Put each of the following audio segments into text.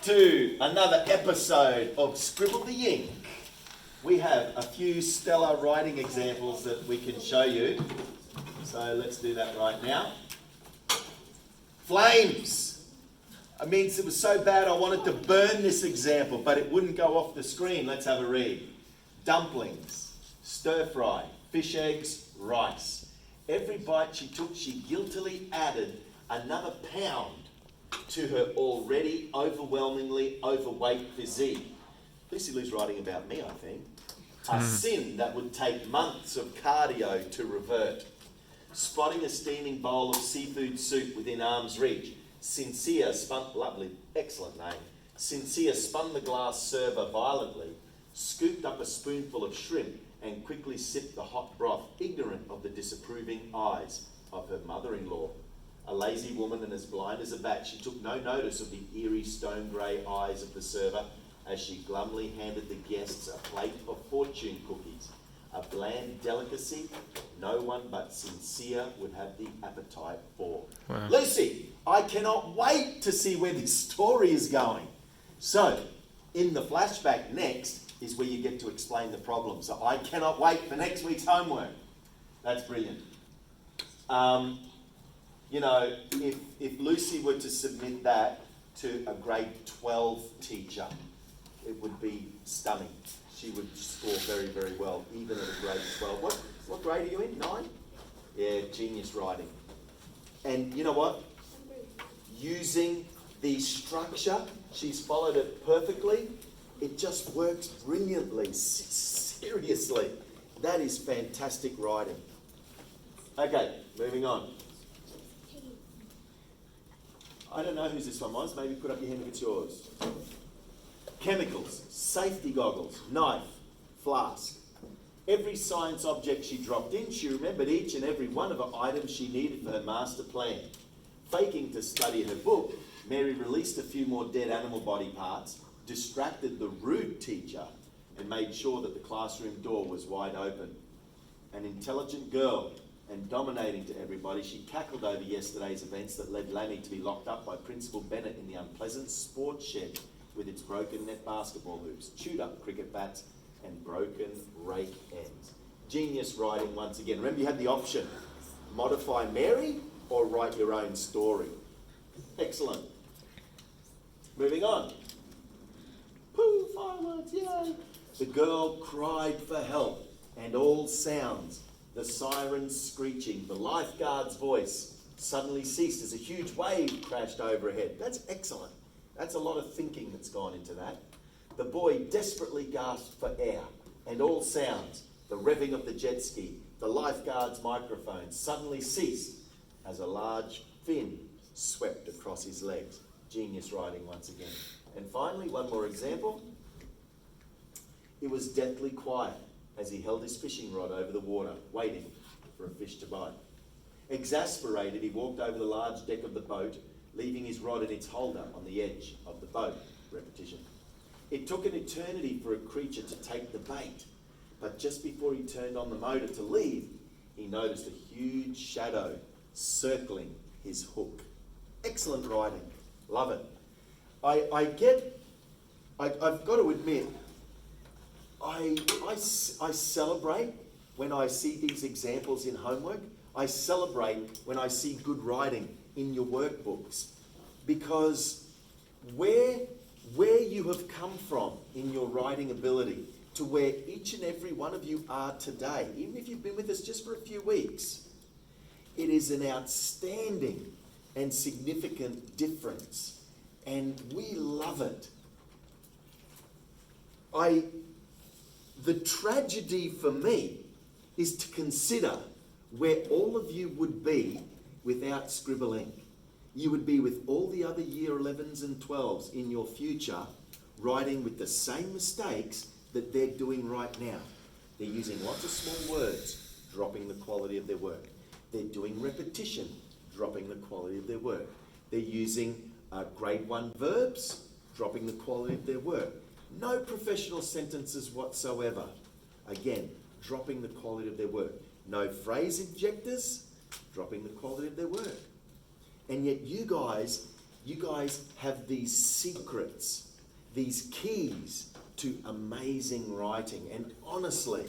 to another episode of Scribble the Ink. We have a few stellar writing examples that we can show you. So let's do that right now. Flames. I mean, it was so bad I wanted to burn this example, but it wouldn't go off the screen. Let's have a read. Dumplings, stir fry, fish eggs, rice. Every bite she took, she guiltily added another pound to her already overwhelmingly overweight physique. Lucy Lou's writing about me, I think. A sin that would take months of cardio to revert. Spotting a steaming bowl of seafood soup within arm's reach, Sincere spun, lovely, excellent name. Sincere spun the glass server violently, scooped up a spoonful of shrimp, and quickly sipped the hot broth, ignorant of the disapproving eyes of her mother-in-law. A lazy woman and as blind as a bat, she took no notice of the eerie stone-grey eyes of the server as she glumly handed the guests a plate of fortune cookies, a bland delicacy no one but Sincere would have the appetite for. Wow. Lucy, I cannot wait to see where this story is going. So, in the flashback next is where you get to explain the problem. So I cannot wait for next week's homework. That's brilliant. You know, if Lucy were to submit that to a grade 12 teacher, it would be stunning. She would score very, very well, even at a grade 12. What grade are you in? 9? Yeah, genius writing. And you know what? Using the structure, she's followed it perfectly. It just works brilliantly. Seriously. That is fantastic writing. Okay, moving on. I don't know whose this one was. Maybe put up your hand if it's yours. Chemicals, safety goggles, knife, flask. Every science object she dropped in, she remembered each and every one of the items she needed for her master plan. Faking to study her book, Mary released a few more dead animal body parts, distracted the rude teacher, and made sure that the classroom door was wide open. An intelligent girl and dominating to everybody, she cackled over yesterday's events that led Lammy to be locked up by Principal Bennett in the unpleasant sports shed with its broken net basketball hoops, chewed up cricket bats, and broken rake ends. Genius writing once again. Remember, you had the option, modify Mary or write your own story. Excellent. Moving on. Pooh, fireworks, yay! The girl cried for help, and all sounds, the sirens screeching, the lifeguard's voice, suddenly ceased as a huge wave crashed overhead. That's excellent. That's a lot of thinking that's gone into that. The boy desperately gasped for air, and all sounds, the revving of the jet ski, the lifeguard's microphone, suddenly ceased as a large fin swept across his legs. Genius writing once again. And finally, one more example. It was deathly quiet as he held his fishing rod over the water, waiting for a fish to bite. Exasperated, he walked over the large deck of the boat, leaving his rod in its holder on the edge of the boat. Repetition. It took an eternity for a creature to take the bait, but just before he turned on the motor to leave, he noticed a huge shadow circling his hook. Excellent writing. Love it. I've got to admit, I celebrate when I see these examples in homework. I celebrate when I see good writing in your workbooks, because where you have come from in your writing ability to where each and every one of you are today, even if you've been with us just for a few weeks, it is an outstanding and significant difference, and we love it. The tragedy for me is to consider where all of you would be without Scribble Ink. You would be with all the other year 11s and 12s in your future, writing with the same mistakes that they're doing right now. They're using lots of small words, dropping the quality of their work. They're doing repetition, dropping the quality of their work. They're using grade 1 verbs, dropping the quality of their work. No professional sentences whatsoever. Again, dropping the quality of their work. No phrase injectors, dropping the quality of their work. And yet you guys You guys have these secrets, these keys to amazing writing. And honestly,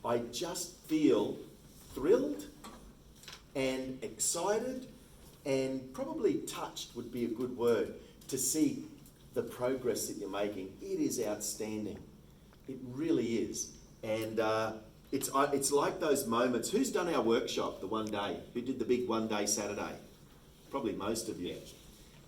I just feel thrilled and excited and probably touched would be a good word to see the progress that you're making. It is outstanding. It really is. And it's like those moments. Who's done our workshop the one day? Who did the big one day Saturday? Probably most of you.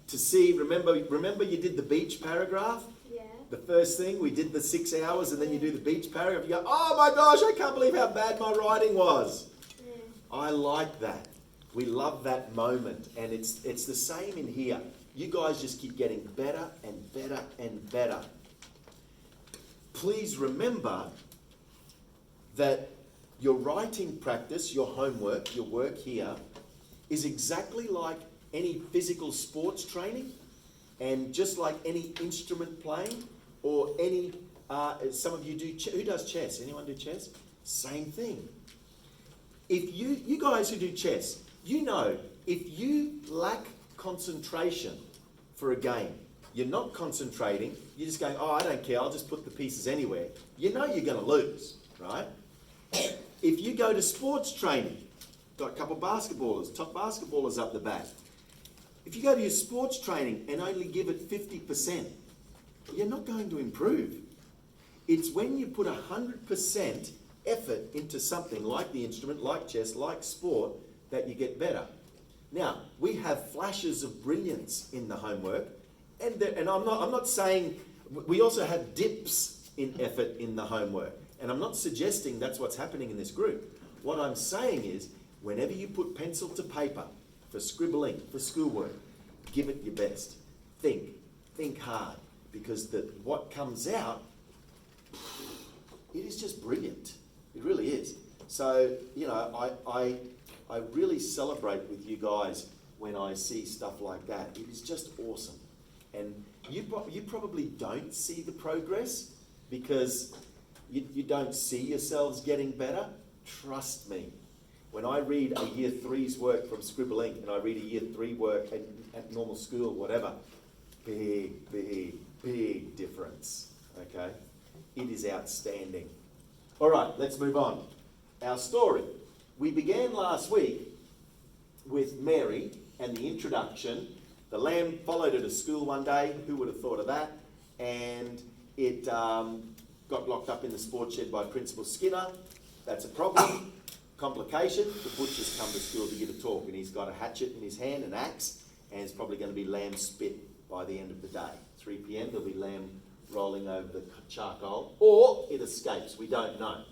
To see, remember you did the beach paragraph? Yeah. The first thing, we did the 6 hours and then you do the beach paragraph. You go, oh my gosh, I can't believe how bad my writing was. Yeah. I like that. We love that moment. And it's the same in here. You guys just keep getting better and better and better. Please remember that your writing practice, your homework, your work here, is exactly like any physical sports training and just like any instrument playing or any, some of you do, who does chess? Anyone do chess? Same thing. If you guys who do chess, you know, if you lack concentration for a game, you're not concentrating, you're just going, oh, I don't care, I'll just put the pieces anywhere. You know you're going to lose, right? If you go to sports training, got a couple of basketballers, top basketballers up the back. If you go to your sports training and only give it 50%, you're not going to improve. It's when you put 100% effort into something like the instrument, like chess, like sport, that you get better. Now, we have flashes of brilliance in the homework, and I'm not saying, we also have dips in effort in the homework, and I'm not suggesting that's what's happening in this group. What I'm saying is, whenever you put pencil to paper, for scribbling, for schoolwork, give it your best. Think hard, because what comes out, it is just brilliant. It really is. So, you know, I really celebrate with you guys when I see stuff like that. It is just awesome. And you probably don't see the progress because you don't see yourselves getting better. Trust me. When I read a year 3's work from Scribbling and I read a year 3 work at normal school, whatever, big difference, okay? It is outstanding. All right, let's move on. Our story. We began last week with Mary and the introduction. The lamb followed her to school one day. Who would have thought of that? And it got locked up in the sports shed by Principal Skinner. That's a problem. Complication, the butcher's come to school to give a talk and he's got a hatchet in his hand, an axe, and it's probably going to be lamb spit by the end of the day. 3 p.m. there'll be lamb rolling over the charcoal, or it escapes, we don't know.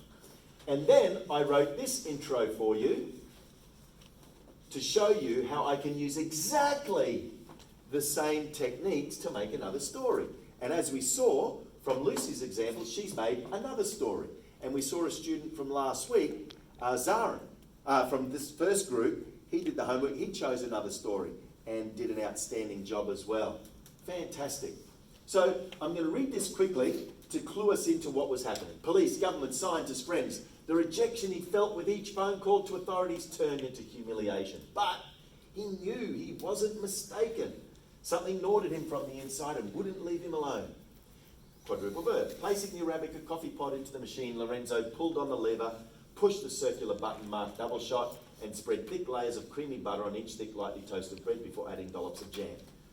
And then I wrote this intro for you to show you how I can use exactly the same techniques to make another story. And as we saw from Lucy's example, she's made another story. And we saw a student from last week, Zarin, from this first group, he did the homework, he chose another story and did an outstanding job as well. Fantastic. So I'm going to read this quickly to clue us into what was happening. Police, government, scientists, friends, the rejection he felt with each phone call to authorities turned into humiliation. But he knew he wasn't mistaken. Something gnawed at him from the inside and wouldn't leave him alone. Quadruple verb. Placing the Arabica coffee pot into the machine, Lorenzo pulled on the lever, pushed the circular button marked double shot, and spread thick layers of creamy butter on each thick, lightly toasted bread before adding dollops of jam.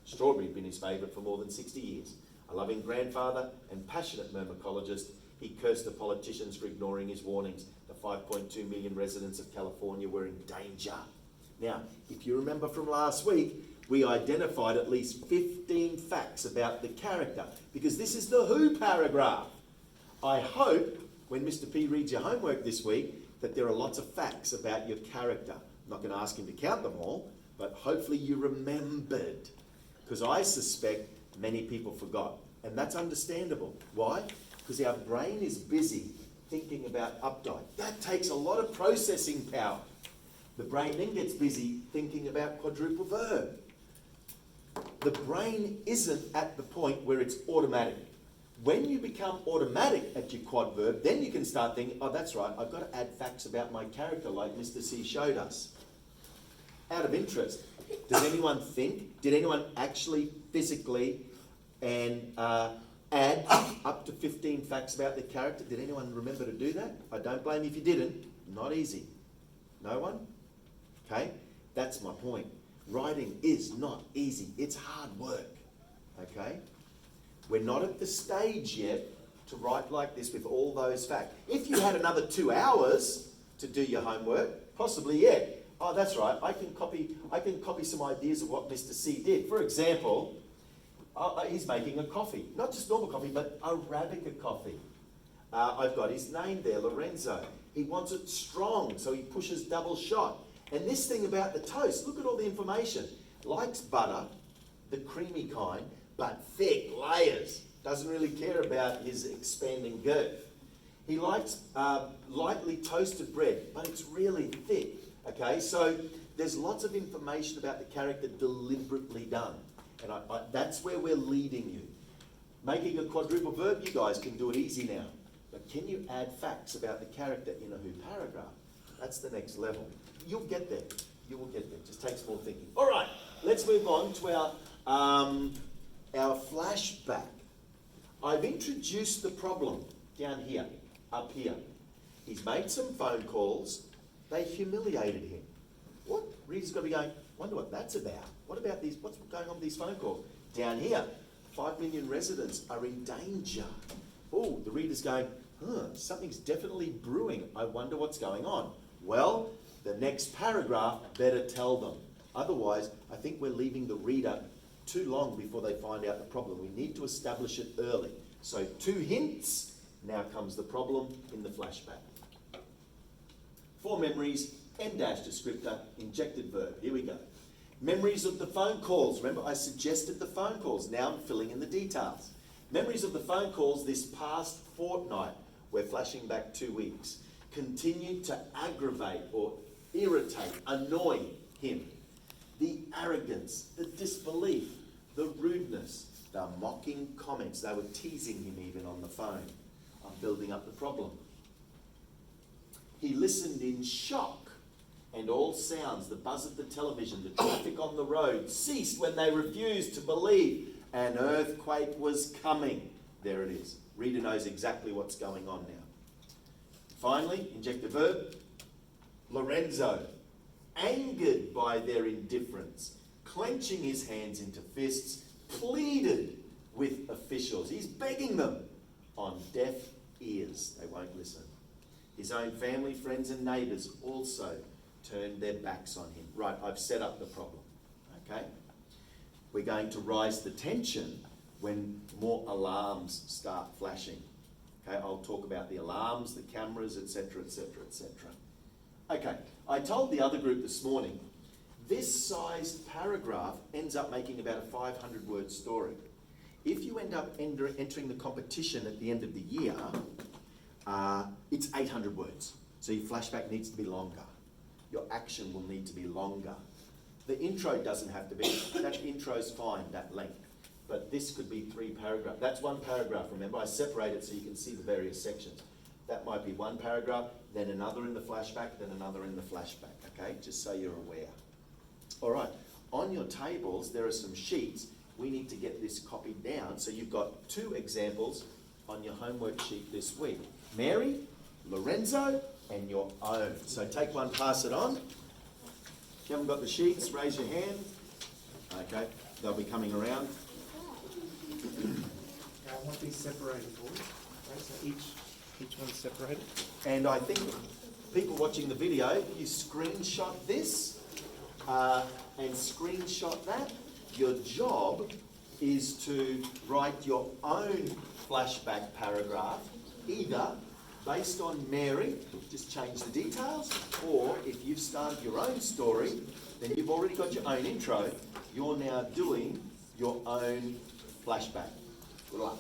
Strawberry had been his favourite for more than 60 years. A loving grandfather and passionate myrmecologist, he cursed the politicians for ignoring his warnings. The 5.2 million residents of California were in danger. Now, if you remember from last week, we identified at least 15 facts about the character, because this is the who paragraph. I hope when Mr. P reads your homework this week that there are lots of facts about your character. I'm not going to ask him to count them all, but hopefully you remembered, because I suspect many people forgot, and that's understandable. Why? Because our brain is busy thinking about updike. That takes a lot of processing power. The brain then gets busy thinking about quadruple verb. The brain isn't at the point where it's automatic. When you become automatic at your quad verb, then you can start thinking, oh, that's right, I've got to add facts about my character like Mr. C showed us. Out of interest, Does anyone think? Did anyone actually physically and add up to 15 facts about the character? Did anyone remember to do that? I don't blame you if you didn't. Not easy. No one? Okay? That's my point. Writing is not easy. It's hard work. Okay? We're not at the stage yet to write like this with all those facts. If you had another 2 hours to do your homework, possibly, yeah. Oh, that's right. I can copy some ideas of what Mr. C did. For example, he's making a coffee. Not just normal coffee, but Arabica coffee. I've got his name there, Lorenzo. He wants it strong, so he pushes double shot. And this thing about the toast, look at all the information. Likes butter, the creamy kind, but thick layers. Doesn't really care about his expanding girth. He likes lightly toasted bread, but it's really thick. Okay, so there's lots of information about the character deliberately done. And that's where we're leading you. Making a quadruple verb, you guys can do it easy now. But can you add facts about the character in a who paragraph? That's the next level. You'll get there. You will get there. Just takes more thinking. All right, let's move on to our flashback. I've introduced the problem down here, up here. He's made some phone calls. They humiliated him. What? Reader's got to be going, wonder what that's about. What about these? What's going on with these phone calls? Down here, 5 million residents are in danger. Oh, the reader's going, something's definitely brewing. I wonder what's going on. Well, the next paragraph better tell them. Otherwise, I think we're leaving the reader too long before they find out the problem. We need to establish it early. So 2 hints, now comes the problem in the flashback. 4 memories, M-dash descriptor, injected verb. Here we go. Memories of the phone calls. Remember, I suggested the phone calls. Now I'm filling in the details. Memories of the phone calls this past fortnight, we're flashing back 2 weeks, continued to aggravate or irritate, annoy him. The arrogance, the disbelief, the rudeness, the mocking comments. They were teasing him even on the phone. I'm building up the problem. He listened in shock, and all sounds, the buzz of the television, the traffic on the road, ceased when they refused to believe an earthquake was coming. There it is. Reader knows exactly what's going on now. Finally, inject the verb. Lorenzo, angered by their indifference, clenching his hands into fists, pleaded with officials. He's begging them on deaf ears. They won't listen. His own family, friends and neighbours also turned their backs on him. Right, I've set up the problem. Okay? We're going to rise the tension when more alarms start flashing. Okay, I'll talk about the alarms, the cameras, etc., etc., etc. Okay, I told the other group this morning, this sized paragraph ends up making about a 500-word story. If you end up entering the competition at the end of the year, it's 800 words. So your flashback needs to be longer. Your action will need to be longer. The intro doesn't have to be. That intro's fine, that length. But this could be 3 paragraphs. That's 1 paragraph, remember? I separate it so you can see the various sections. That might be 1 paragraph, then another in the flashback, then another in the flashback, okay? Just so you're aware. All right, on your tables, there are some sheets. We need to get this copied down. So you've got 2 examples on your homework sheet this week. Mary, Lorenzo, and your own. So take one, pass it on. If you haven't got the sheets, raise your hand. Okay, they'll be coming around. I want these separated, boys. Okay, so each one's separated. And I think people watching the video, you screenshot this and screenshot that. Your job is to write your own flashback paragraph, either based on Mary, just change the details, or if you've started your own story, then you've already got your own intro, you're now doing your own flashback. Good luck.